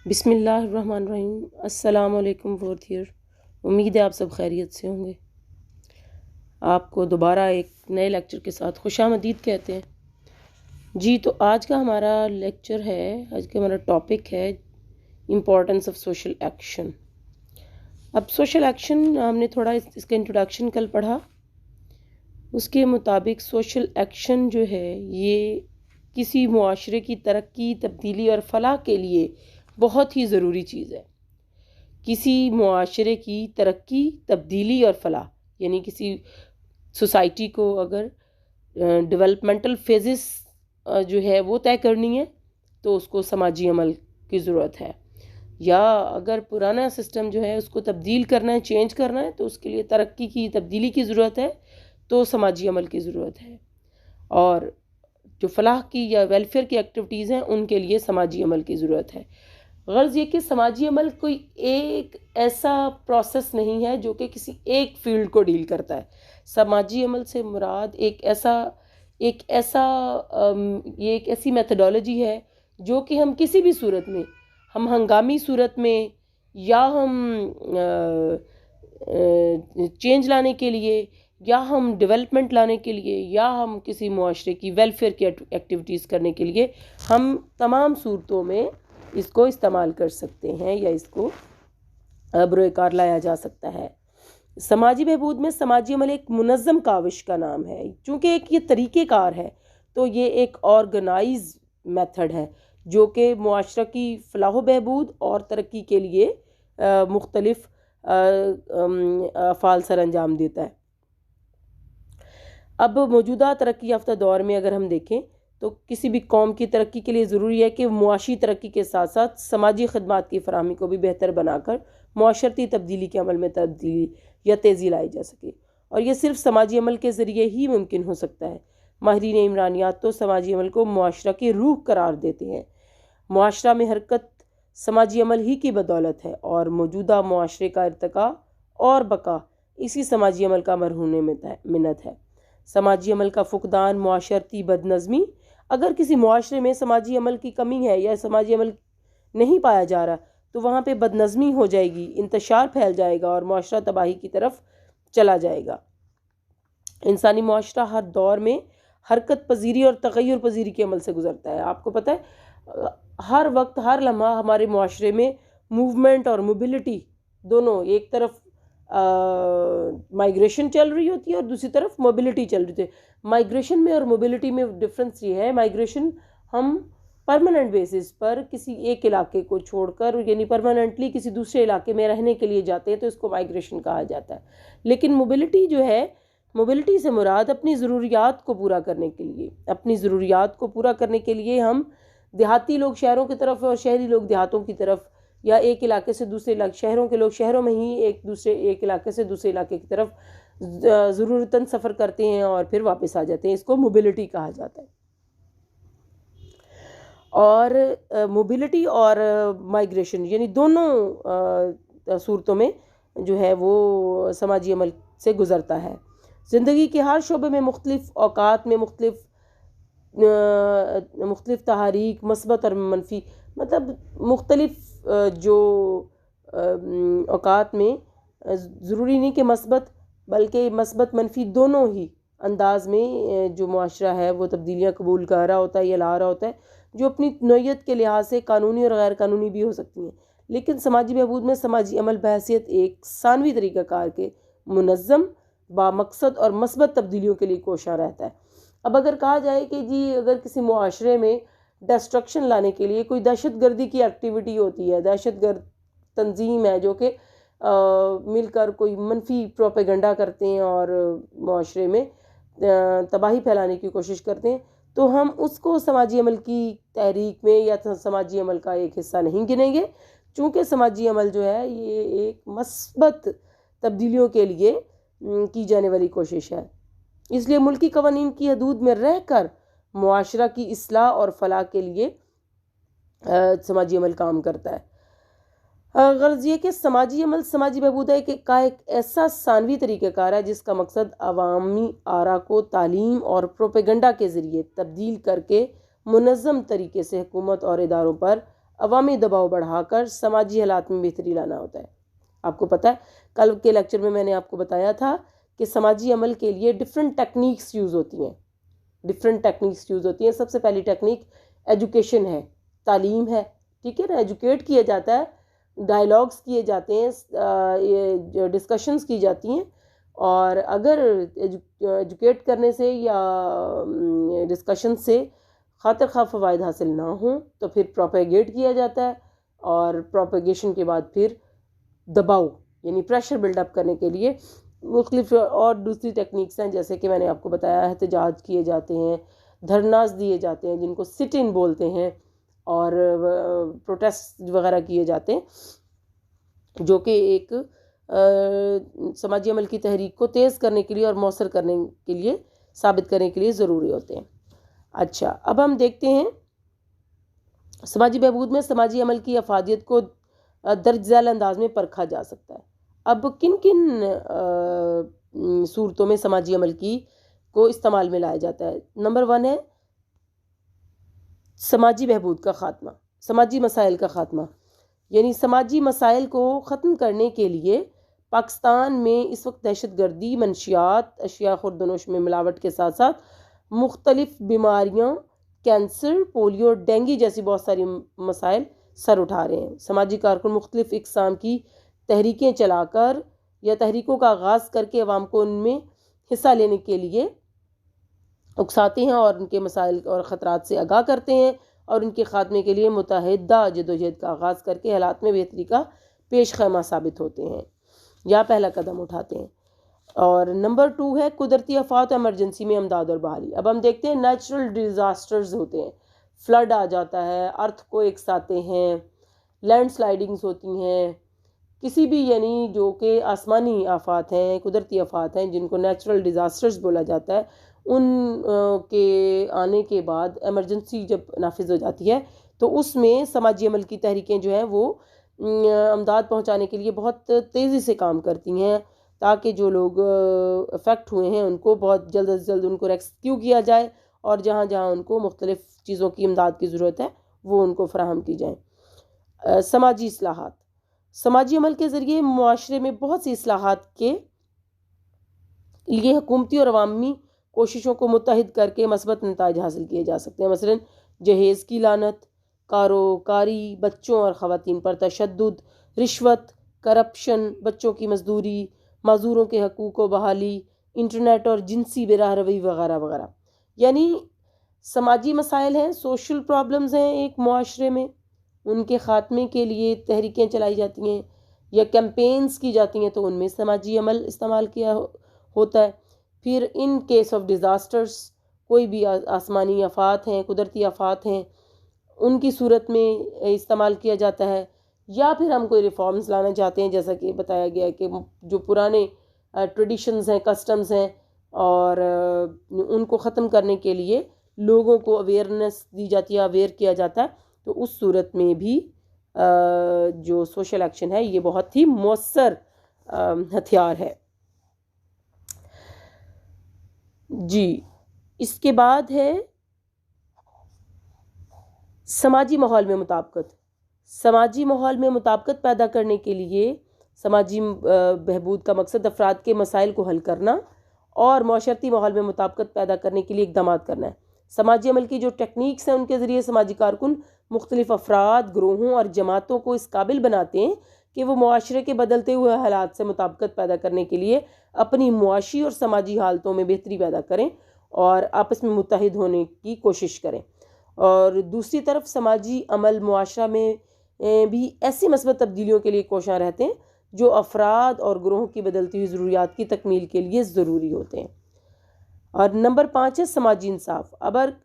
بسم اللہ الرحمن الرحیم۔ السلام علیکم فورتھ ایئر، امید ہے آپ سب خیریت سے ہوں گے۔ آپ کو دوبارہ ایک نئے لیکچر کے ساتھ خوش آمدید کہتے ہیں جی۔ تو آج کا ہمارا لیکچر ہے، آج کا ہمارا ٹاپک ہے امپورٹنس آف سوشل ایکشن۔ اب سوشل ایکشن ہم نے تھوڑا اس کا انٹروڈکشن کل پڑھا، اس کے مطابق سوشل ایکشن جو ہے یہ کسی معاشرے کی ترقی، تبدیلی اور فلاح کے لیے بہت ہی ضروری چیز ہے۔ کسی معاشرے کی ترقی، تبدیلی اور فلاح، یعنی کسی سوسائٹی کو اگر ڈیولپمنٹل فیزز جو ہے وہ طے کرنی ہے تو اس کو سماجی عمل کی ضرورت ہے، یا اگر پرانا سسٹم جو ہے اس کو تبدیل کرنا ہے، چینج کرنا ہے، تو اس کے لیے ترقی کی، تبدیلی کی ضرورت ہے، تو سماجی عمل کی ضرورت ہے۔ اور جو فلاح کی یا ویلفیئر کی ایکٹیویٹیز ہیں ان کے لیے سماجی عمل کی ضرورت ہے۔ غرض یہ کہ سماجی عمل کوئی ایک ایسا پروسیس نہیں ہے جو کہ کسی ایک فیلڈ کو ڈیل کرتا ہے۔ سماجی عمل سے مراد ایک ایسی میتھڈالوجی ہے جو کہ ہم کسی بھی صورت میں، ہم ہنگامی صورت میں، یا ہم چینج لانے کے لیے، یا ہم ڈیولپمنٹ لانے کے لیے، یا ہم کسی معاشرے کی ویلفیئر کی ایکٹیویٹیز کرنے کے لیے، ہم تمام صورتوں میں اس کو استعمال کر سکتے ہیں، یا اس کو بروئے کار لایا جا سکتا ہے۔ سماجی بہبود میں سماجی عمل ایک منظم کاوش کا نام ہے، چونکہ ایک یہ طریقہ کار ہے تو یہ ایک آرگنائز میتھڈ ہے جو کہ معاشرہ کی فلاح و بہبود اور ترقی کے لیے مختلف افعال سر انجام دیتا ہے۔ اب موجودہ ترقی یافتہ دور میں اگر ہم دیکھیں تو کسی بھی قوم کی ترقی کے لیے ضروری ہے کہ معاشی ترقی کے ساتھ ساتھ سماجی خدمات کی فراہمی کو بھی بہتر بنا کر معاشرتی تبدیلی کے عمل میں تبدیلی یا تیزی لائی جا سکے، اور یہ صرف سماجی عمل کے ذریعے ہی ممکن ہو سکتا ہے۔ ماہرین عمرانیات تو سماجی عمل کو معاشرہ کی روح قرار دیتے ہیں۔ معاشرہ میں حرکت سماجی عمل ہی کی بدولت ہے، اور موجودہ معاشرے کا ارتقاء اور بقا اسی سماجی عمل کا مرہون منت ہے۔ سماجی عمل کا فقدان، معاشرتی بد نظمی، اگر کسی معاشرے میں سماجی عمل کی کمی ہے یا سماجی عمل نہیں پایا جا رہا تو وہاں پہ بد نظمی ہو جائے گی، انتشار پھیل جائے گا اور معاشرہ تباہی کی طرف چلا جائے گا۔ انسانی معاشرہ ہر دور میں حرکت پذیری اور تغیر پذیری کے عمل سے گزرتا ہے۔ آپ کو پتہ ہے ہر وقت، ہر لمحہ ہمارے معاشرے میں موومنٹ اور موبلٹی دونوں، ایک طرف مائیگریشن چل رہی ہوتی ہے اور دوسری طرف موبلٹی چل رہی ہوتی ہے۔ مائیگریشن میں اور موبلٹی میں ڈفرنس یہ ہے، مائیگریشن ہم پرماننٹ بیسس پر کسی ایک علاقے کو چھوڑ کر، یعنی پرماننٹلی کسی دوسرے علاقے میں رہنے کے لیے جاتے ہیں تو اس کو مائیگریشن کہا جاتا ہے۔ لیکن موبلٹی جو ہے، موبلٹی سے مراد اپنی ضروریات کو پورا کرنے کے لیے، اپنی ضروریات کو پورا کرنے کے لیے ہم دیہاتی لوگ شہروں کی طرف اور شہری لوگ دیہاتوں کی طرف، یا ایک علاقے سے دوسرے علاقے، شہروں کے لوگ شہروں میں ہی ایک علاقے سے دوسرے علاقے کی طرف ضرورتاً سفر کرتے ہیں اور پھر واپس آ جاتے ہیں، اس کو موبلٹی کہا جاتا ہے۔ اور موبلٹی اور مائیگریشن یعنی دونوں صورتوں میں جو ہے وہ سماجی عمل سے گزرتا ہے۔ زندگی کے ہر شعبے میں مختلف اوقات میں مختلف تحاریک، مثبت اور منفی، مطلب مختلف جو اوقات میں ضروری نہیں کہ مثبت، بلکہ مثبت منفی دونوں ہی انداز میں جو معاشرہ ہے وہ تبدیلیاں قبول کر رہا ہوتا ہے یا لا رہا ہوتا ہے، جو اپنی نوعیت کے لحاظ سے قانونی اور غیر قانونی بھی ہو سکتی ہیں۔ لیکن سماجی بہبود میں سماجی عمل بحیثیت ایک ثانوی طریقہ کار کے منظم، بامقصد اور مثبت تبدیلیوں کے لیے کوشاں رہتا ہے۔ اب اگر کہا جائے کہ جی اگر کسی معاشرے میں ڈسٹرکشن لانے کے لیے کوئی دہشت گردی کی ایکٹیویٹی ہوتی ہے، دہشت گرد تنظیم ہے جو کہ مل کر کوئی منفی پروپیگنڈا کرتے ہیں اور معاشرے میں تباہی پھیلانے کی کوشش کرتے ہیں، تو ہم اس کو سماجی عمل کی تحریک میں یا سماجی عمل کا ایک حصہ نہیں گنیں گے، چونکہ سماجی عمل جو ہے یہ ایک مثبت تبدیلیوں کے لیے کی جانے والی کوشش ہے۔ اس لیے ملکی قوانین کی حدود میں رہ کر معاشرہ کی اصلاح اور فلاح کے لیے سماجی عمل کام کرتا ہے۔ غرض یہ کہ سماجی عمل سماجی بہبود کا ایک ایسا ثانوی طریقہ کار ہے جس کا مقصد عوامی آرا کو تعلیم اور پروپیگنڈا کے ذریعے تبدیل کر کے منظم طریقے سے حکومت اور اداروں پر عوامی دباؤ بڑھا کر سماجی حالات میں بہتری لانا ہوتا ہے۔ آپ کو پتہ ہے کل کے لیکچر میں نے آپ کو بتایا تھا کہ سماجی عمل کے لیے ڈفرینٹ ٹیکنیکس یوز ہوتی ہیں۔ سب سے پہلی ٹیکنیک ایجوکیشن ہے، تعلیم ہے، ٹھیک ہے نا، ایجوکیٹ کیا جاتا ہے، ڈائیلاگس کیے جاتے ہیں، ڈسکشنز کی جاتی ہیں، اور اگر ایجوکیٹ کرنے سے یا ڈسکشن سے خاطر خواہ فوائد حاصل نہ ہوں تو پھر پروپیگیٹ کیا جاتا ہے، اور پروپیگیشن کے بعد پھر دباؤ یعنی پریشر بلڈ اپ کرنے کے لیے مختلف اور دوسری ٹیکنیکس ہیں، جیسے کہ میں نے آپ کو بتایا احتجاج کیے جاتے ہیں، دھرناز دیے جاتے ہیں جن کو سٹ ان بولتے ہیں، اور پروٹیسٹ وغیرہ کیے جاتے ہیں، جو کہ ایک سماجی عمل کی تحریک کو تیز کرنے کے لیے اور مؤثر کرنے کے لیے، ثابت کرنے کے لیے ضروری ہوتے ہیں۔ اچھا، اب ہم دیکھتے ہیں سماجی بہبود میں سماجی عمل کی افادیت کو درج ذیل انداز میں پرکھا جا سکتا ہے۔ اب کن کن صورتوں میں سماجی عمل کی کو استعمال میں لایا جاتا ہے؟ نمبر 1 ہے سماجی بہبود کا خاتمہ، سماجی مسائل کا خاتمہ، یعنی سماجی مسائل کو ختم کرنے کے لیے پاکستان میں اس وقت دہشت گردی، منشیات، اشیاء خوردونوش میں ملاوٹ کے ساتھ ساتھ مختلف بیماریاں، کینسر، پولیو، ڈینگی جیسی بہت ساری مسائل سر اٹھا رہے ہیں۔ سماجی کارکن مختلف اقسام کی تحریکیں چلا کر یا تحریکوں کا آغاز کر کے عوام کو ان میں حصہ لینے کے لیے اکساتے ہیں اور ان کے مسائل اور خطرات سے آگاہ کرتے ہیں، اور ان کے خاتمے کے لیے متحدہ جدوجہد کا آغاز کر کے حالات میں بہتری کا پیش خیمہ ثابت ہوتے ہیں یا پہلا قدم اٹھاتے ہیں۔ اور نمبر 2 ہے قدرتی آفات و ایمرجنسی میں امداد اور بحالی۔ اب ہم دیکھتے ہیں نیچرل ڈیزاسٹرز ہوتے ہیں، فلڈ آ جاتا ہے، ارتھ کو ایکس آتے ہیں، لینڈ سلائڈنگز ہوتی ہیں، کسی بھی یعنی جو کہ آسمانی آفات ہیں، قدرتی آفات ہیں جن کو نیچرل ڈیزاسٹرز بولا جاتا ہے، ان کے آنے کے بعد ایمرجنسی جب نافذ ہو جاتی ہے تو اس میں سماجی عمل کی تحریکیں جو ہیں وہ امداد پہنچانے کے لیے بہت تیزی سے کام کرتی ہیں، تاکہ جو لوگ افیکٹ ہوئے ہیں ان کو بہت جلد از جلد ان کو ریسکیو کیا جائے، اور جہاں جہاں ان کو مختلف چیزوں کی امداد کی ضرورت ہے وہ ان کو فراہم کی جائیں۔ سماجی اصلاحات، سماجی عمل کے ذریعے معاشرے میں بہت سی اصلاحات کے لیے حکومتی اور عوامی کوششوں کو متحد کر کے مثبت نتائج حاصل کیے جا سکتے ہیں۔ مثلاً جہیز کی لعنت، کاروکاری، بچوں اور خواتین پر تشدد، رشوت، کرپشن، بچوں کی مزدوری، معذوروں کے حقوق و بحالی، انٹرنیٹ اور جنسی براہ روی وغیرہ وغیرہ۔ یعنی سماجی مسائل ہیں، سوشل پرابلمز ہیں ایک معاشرے میں، ان کے خاتمے کے لیے تحریکیں چلائی جاتی ہیں یا کیمپینز کی جاتی ہیں تو ان میں سماجی عمل استعمال کیا ہوتا ہے۔ پھر ان کیس آف ڈیزاسٹرز، کوئی بھی آسمانی آفات ہیں، قدرتی آفات ہیں، ان کی صورت میں استعمال کیا جاتا ہے، یا پھر ہم کوئی ریفارمز لانا چاہتے ہیں، جیسا کہ بتایا گیا ہے کہ جو پرانے ٹریڈیشنز ہیں، کسٹمز ہیں، اور ان کو ختم کرنے کے لیے لوگوں کو اویئرنیس دی جاتی ہے، اویئر کیا جاتا ہے، تو اس صورت میں بھی جو سوشل ایکشن ہے یہ بہت ہی مؤثر ہتھیار ہے۔ جی، اس کے بعد ہے سماجی ماحول میں مطابقت۔ سماجی ماحول میں مطابقت پیدا کرنے کے لیے سماجی بہبود کا مقصد افراد کے مسائل کو حل کرنا اور معاشرتی ماحول میں مطابقت پیدا کرنے کے لیے اقدامات کرنا ہے۔ سماجی عمل کی جو ٹیکنیکس ہیں ان کے ذریعے سماجی کارکن مختلف افراد، گروہوں اور جماعتوں کو اس قابل بناتے ہیں کہ وہ معاشرے کے بدلتے ہوئے حالات سے مطابقت پیدا کرنے کے لیے اپنی معاشی اور سماجی حالتوں میں بہتری پیدا کریں اور آپس میں متحد ہونے کی کوشش کریں۔ اور دوسری طرف سماجی عمل معاشرہ میں بھی ایسی مثبت تبدیلیوں کے لیے کوشاں رہتے ہیں جو افراد اور گروہوں کی بدلتی ہوئی ضروریات کی تکمیل کے لیے ضروری ہوتے ہیں۔ اور نمبر 5 ہے سماجی انصاف۔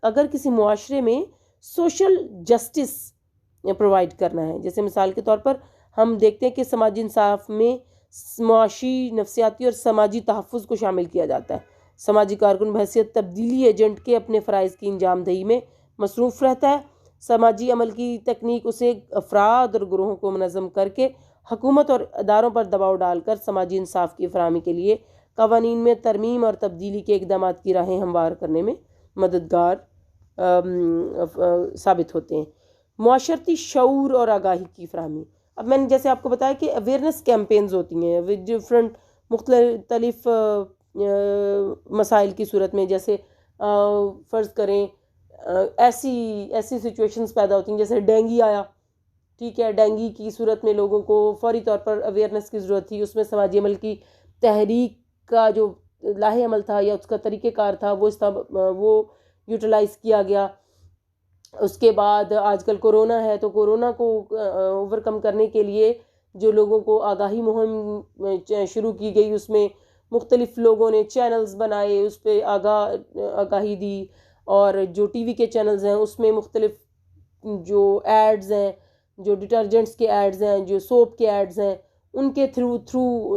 اگر کسی معاشرے میں سوشل جسٹس پرووائڈ کرنا ہے، جیسے مثال کے طور پر ہم دیکھتے ہیں کہ سماجی انصاف میں معاشی، نفسیاتی اور سماجی تحفظ کو شامل کیا جاتا ہے۔ سماجی کارکن بحیثیت تبدیلی ایجنٹ کے اپنے فرائض کی انجام دہی میں مصروف رہتا ہے۔ سماجی عمل کی تکنیک اسے افراد اور گروہوں کو منظم کر کے حکومت اور اداروں پر دباؤ ڈال کر سماجی انصاف کی فراہمی کے لیے قوانین میں ترمیم اور تبدیلی کے اقدامات کی راہیں ہموار کرنے میں مددگار ثابت ہوتے ہیں۔ معاشرتی شعور اور آگاہی کی فراہمی. اب میں نے جیسے آپ کو بتایا کہ اویئرنیس کیمپینز ہوتی ہیں ود ڈفرینٹ مختلف مسائل کی صورت میں. جیسے فرض کریں ایسی سچویشنز پیدا ہوتی ہیں جیسے ڈینگی آیا، ٹھیک ہے، ڈینگی کی صورت میں لوگوں کو فوری طور پر اویئرنیس کی ضرورت تھی. اس میں سماجی عمل کی تحریک کا جو لاہ عمل تھا یا اس کا طریقہ کار تھا وہ یوٹیلائز کیا گیا. اس کے بعد آج کل کورونا ہے تو کورونا کو اوور کم کرنے کے لیے جو لوگوں کو آگاہی مہم شروع کی گئی، اس میں مختلف لوگوں نے چینلز بنائے، اس پہ آگاہی دی. اور جو ٹی وی کے چینلز ہیں اس میں مختلف جو ایڈز ہیں، جو ڈٹرجنٹس کے ایڈز ہیں، جو سوپ کے ایڈز ہیں، ان کے تھرو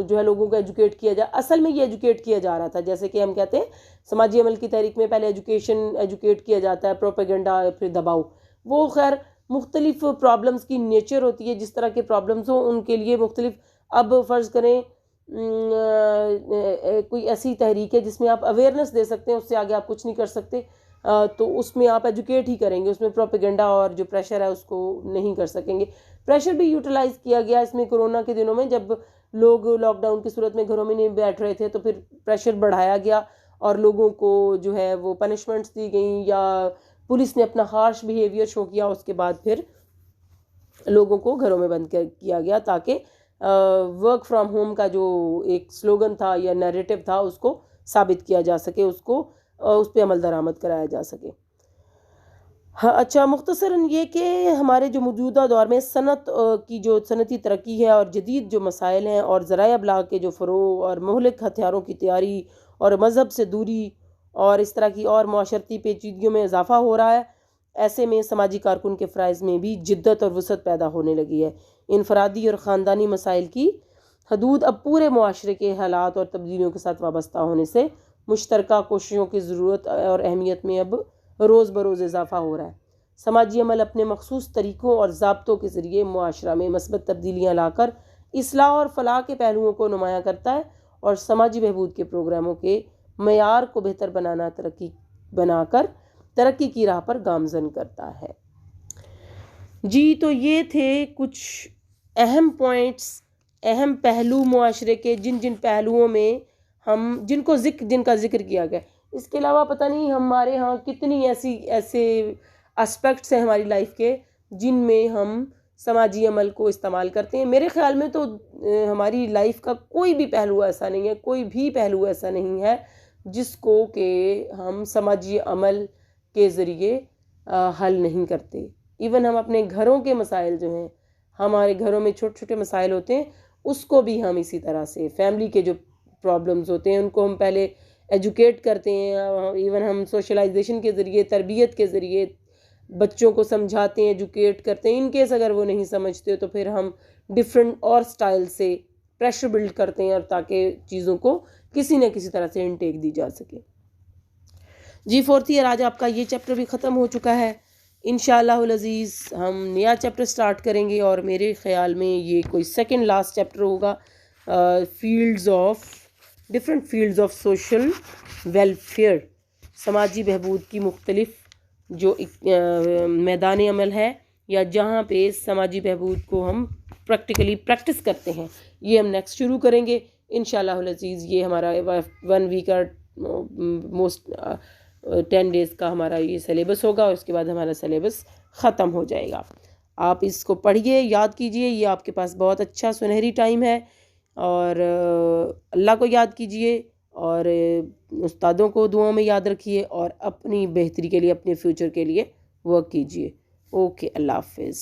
جو ہے لوگوں کو ایجوکیٹ کیا جائے. اصل میں یہ ایجوکیٹ کیا جا رہا تھا، جیسے کہ ہم کہتے ہیں سماجی عمل کی تحریک میں پہلے ایجوکیٹ کیا جاتا ہے، پروپیگنڈا پھر دباؤ. وہ خیر مختلف پرابلمز کی نیچر ہوتی ہے، جس طرح کے پرابلمز ہوں ان کے لیے مختلف. اب فرض کریں کوئی ایسی تحریک ہے جس میں آپ اویئرنیس دے سکتے ہیں، اس سے آگے آپ کچھ نہیں کر سکتے، تو اس میں آپ ایجوکیٹ ہی کریں گے، اس میں پروپیگنڈا اور جو پریشر ہے اس کو نہیں کر سکیں گے. پریشر بھی یوٹیلائز کیا گیا اس میں کورونا کے دنوں میں، جب لوگ لاک ڈاؤن کی صورت میں گھروں میں نہیں بیٹھ رہے تھے تو پھر پریشر بڑھایا گیا اور لوگوں کو جو ہے وہ پنشمنٹس دی گئیں یا پولیس نے اپنا ہارش بیہیویئر شو کیا. اس کے بعد پھر لوگوں کو گھروں میں بند کیا گیا تاکہ ورک فرام ہوم کا جو ایک سلوگن تھا یا نیریٹو تھا اس کو ثابت کیا جا سکے، اس پہ عمل درآمد کرایا جا سکے. ہاں اچھا، مختصراً یہ کہ ہمارے جو موجودہ دور میں صنعت کی جو صنعتی ترقی ہے اور جدید جو مسائل ہیں اور ذرائع ابلاغ کے جو فروغ اور مہلک ہتھیاروں کی تیاری اور مذہب سے دوری اور اس طرح کی اور معاشرتی پیچیدگیوں میں اضافہ ہو رہا ہے، ایسے میں سماجی کارکن کے فرائض میں بھی جدت اور وسعت پیدا ہونے لگی ہے. انفرادی اور خاندانی مسائل کی حدود اب پورے معاشرے کے حالات اور تبدیلیوں کے ساتھ وابستہ ہونے سے مشترکہ کوششوں کی ضرورت اور اہمیت میں اب روز بروز اضافہ ہو رہا ہے. سماجی عمل اپنے مخصوص طریقوں اور ضابطوں کے ذریعے معاشرہ میں مثبت تبدیلیاں لا کر اصلاح اور فلاح کے پہلوؤں کو نمایاں کرتا ہے اور سماجی بہبود کے پروگراموں کے معیار کو بہتر بنا کر ترقی کی راہ پر گامزن کرتا ہے. جی تو یہ تھے کچھ اہم پوائنٹس، اہم پہلو معاشرے کے، جن پہلوؤں میں جن کا ذکر کیا گیا. اس کے علاوہ پتہ نہیں ہمارے ہاں کتنی ایسے اسپیکٹس ہیں ہماری لائف کے جن میں ہم سماجی عمل کو استعمال کرتے ہیں. میرے خیال میں تو ہماری لائف کا کوئی بھی پہلو ایسا نہیں ہے جس کو کہ ہم سماجی عمل کے ذریعے حل نہیں کرتے. ایون ہم اپنے گھروں کے مسائل جو ہیں، ہمارے گھروں میں چھوٹے چھوٹے مسائل ہوتے ہیں، اس کو بھی ہم اسی طرح سے فیملی کے جو پرابلمز ہوتے ہیں ان کو ہم پہلے ایجوکیٹ کرتے ہیں. ایون ہم سوشلائزیشن کے ذریعے، تربیت کے ذریعے بچوں کو سمجھاتے ہیں، ایجوکیٹ کرتے ہیں. ان کیس اگر وہ نہیں سمجھتے تو پھر ہم ڈفرینٹ اور سٹائل سے پریشر بلڈ کرتے ہیں اور تاکہ چیزوں کو کسی نہ کسی طرح سے انٹیک دی جا سکے. جی فورتھ ایئر آج آپ کا یہ چیپٹر بھی ختم ہو چکا ہے. انشاءاللہ العزیز ہم نیا چیپٹر سٹارٹ کریں گے اور میرے خیال میں یہ کوئی سیکنڈ لاسٹ چیپٹر ہوگا، different fields of social welfare, سماجی بہبود کی مختلف جو میدان عمل ہے یا جہاں پہ سماجی بہبود کو ہم پریکٹس کرتے ہیں، یہ ہم نیکسٹ شروع کریں گے انشاءاللہ العزیز. یہ ہمارا 1 ویک کا 10 ڈیز کا ہمارا یہ سلیبس ہوگا اور اس کے بعد ہمارا سلیبس ختم ہو جائے گا. آپ اس کو پڑھیے، یاد کیجئے، یہ آپ کے پاس بہت اچھا سنہری ٹائم ہے اور اللہ کو یاد کیجئے اور استادوں کو دعاؤں میں یاد رکھیے اور اپنی بہتری کے لیے، اپنے فیوچر کے لیے ورک کیجئے. اوکے، اللہ حافظ.